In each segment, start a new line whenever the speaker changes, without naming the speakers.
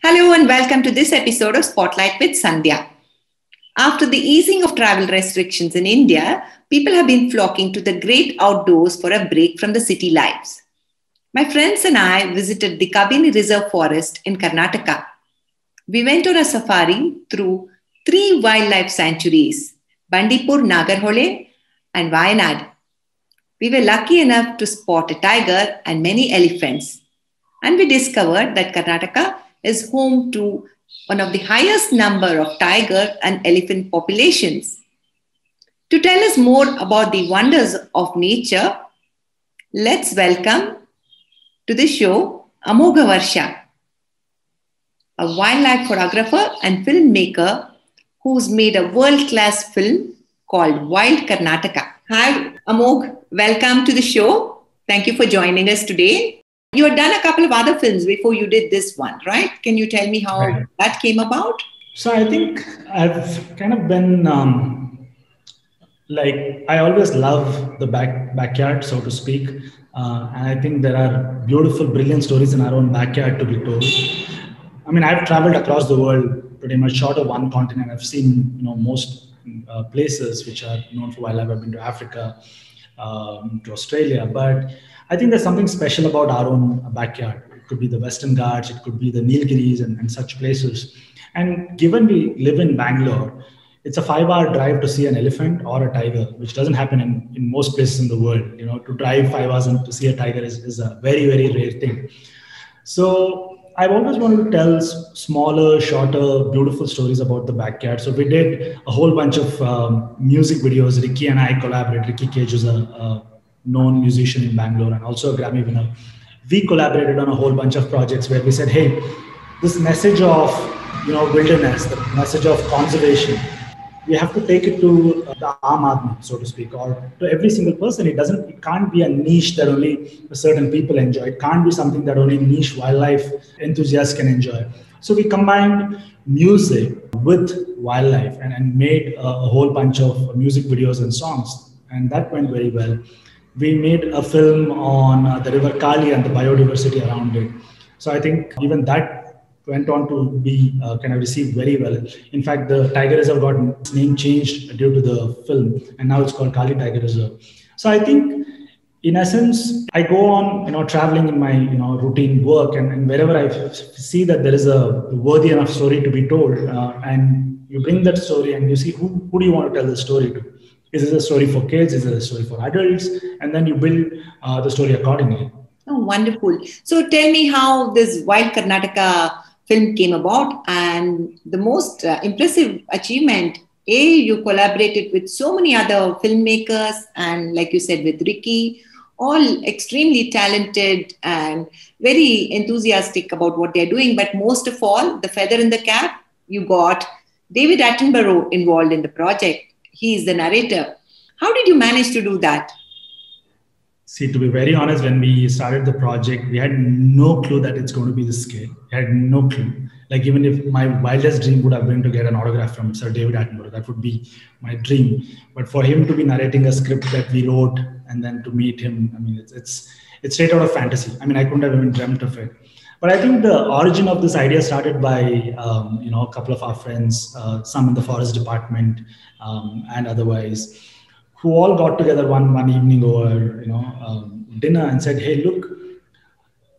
Hello and welcome to this episode of Spotlight with Sandhya. After the easing of travel restrictions in India, people have been flocking to the great outdoors for a break from the city lives. My friends and I visited the Kabini Reserve Forest in Karnataka. We went on a safari through three wildlife sanctuaries, Bandipur, Nagarhole, and Wayanad. We were lucky enough to spot a tiger and many elephants. And we discovered that Karnataka is home to one of the highest number of tiger and elephant populations. To tell us more about the wonders of nature, let's welcome to the show Amoghavarsha, a wildlife photographer and filmmaker who's made a world-class film called Wild Karnataka. Hi, Amogh. Welcome to the show. Thank you for joining us today. You had done a couple of other films before you did this one, right? Can you tell me how that came about?
So I think I've kind of been I always love the backyard, so to speak. And I think there are beautiful, brilliant stories in our own backyard to be told. I mean, I've traveled across the world pretty much short of one continent. I've seen, most places which are known for wildlife. I've been to Africa, to Australia, but I think there's something special about our own backyard. It could be the Western Ghats, it could be the Nilgiris and such places. And given we live in Bangalore, it's a 5-hour drive to see an elephant or a tiger, which doesn't happen in most places in the world. To drive 5 hours and to see a tiger is a very, very rare thing. So I've always wanted to tell smaller, shorter, beautiful stories about the backyard. So we did a whole bunch of music videos. Ricky and I collaborated. Ricky Cage is a known musician in Bangalore and also a Grammy winner. We collaborated on a whole bunch of projects where we said, hey, this message of wilderness, the message of conservation, we have to take it to the Aam Aadmi, so to speak, or to every single person. It can't be a niche that only certain people enjoy. It can't be something that only niche wildlife enthusiasts can enjoy. So we combined music with wildlife and made a whole bunch of music videos and songs. And that went very well. We made a film on the river Kali and the biodiversity around it. So I think even that went on to be kind of received very well. In fact, the Tiger Reserve got its name changed due to the film, and now it's called Kali Tiger Reserve. So I think, in essence, I go on, traveling in my, routine work, and wherever I see that there is a worthy enough story to be told, and you bring that story and you see who do you want to tell the story to. Is it a story for kids? Is it a story for adults? And then you build the story accordingly.
Oh, wonderful. So tell me how this Wild Karnataka film came about, and the most impressive achievement, you collaborated with so many other filmmakers and like you said with Ricky, all extremely talented and very enthusiastic about what they're doing. But most of all, the feather in the cap, you got David Attenborough involved in the project. He is the narrator. How did you manage to do that?
See, to be very honest, when we started the project, we had no clue that it's going to be this scale. We had no clue. Like, even if my wildest dream would have been to get an autograph from Sir David Attenborough, that would be my dream. But for him to be narrating a script that we wrote and then to meet him, I mean, it's straight out of fantasy. I mean, I couldn't have even dreamt of it. But I think the origin of this idea started by, a couple of our friends, some in the forest department and otherwise, who all got together one evening over dinner and said, hey, look,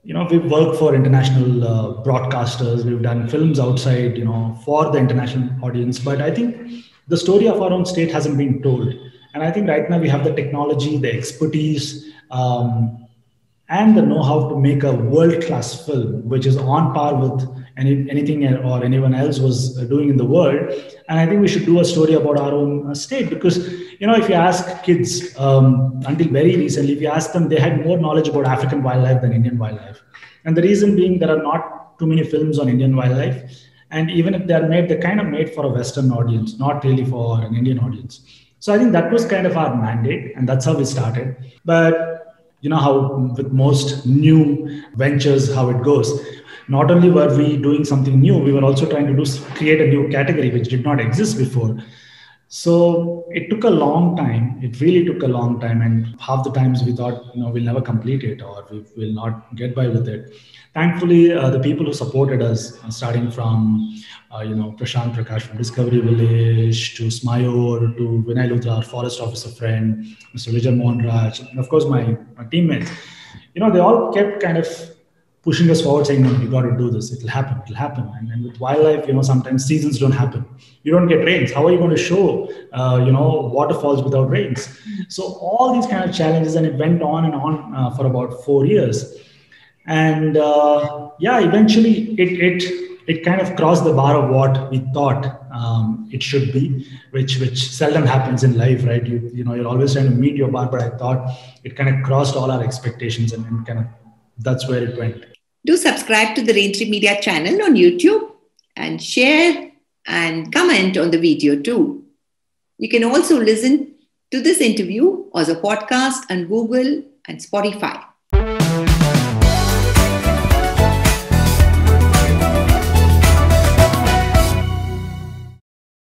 we've worked for international broadcasters, we've done films outside, for the international audience, but I think the story of our own state hasn't been told. And I think right now we have the technology, the expertise, and the know-how to make a world-class film, which is on par with anything or anyone else was doing in the world. And I think we should do a story about our own state, because, if you ask kids, until very recently, if you ask them, they had more knowledge about African wildlife than Indian wildlife. And the reason being, there are not too many films on Indian wildlife. And even if they're made, they're kind of made for a Western audience, not really for an Indian audience. So I think that was kind of our mandate, and that's how we started. But how with most new ventures, how it goes. Not only were we doing something new, we were also trying to create a new category which did not exist before. So it took a long time. It really took a long time, and half the times we thought, we'll never complete it or we will not get by with it. Thankfully, the people who supported us, starting from Prashant Prakash from Discovery Village to Smayor to Vinay Luthra, our forest officer friend, Mr. Vijay Mohan Raj, and of course my teammates. They all kept kind of pushing us forward, saying, "No, you got to do this. It'll happen. It'll happen." And with wildlife, sometimes seasons don't happen. You don't get rains. How are you going to show, waterfalls without rains? So all these kind of challenges, and it went on and on for about 4 years. And yeah, eventually it kind of crossed the bar of what we thought it should be, which seldom happens in life, right? You're always trying to meet your bar, but I thought it kind of crossed all our expectations, and kind of that's where it went.
Do subscribe to the Raintree Media channel on YouTube and share and comment on the video too. You can also listen to this interview as a podcast on Google and Spotify.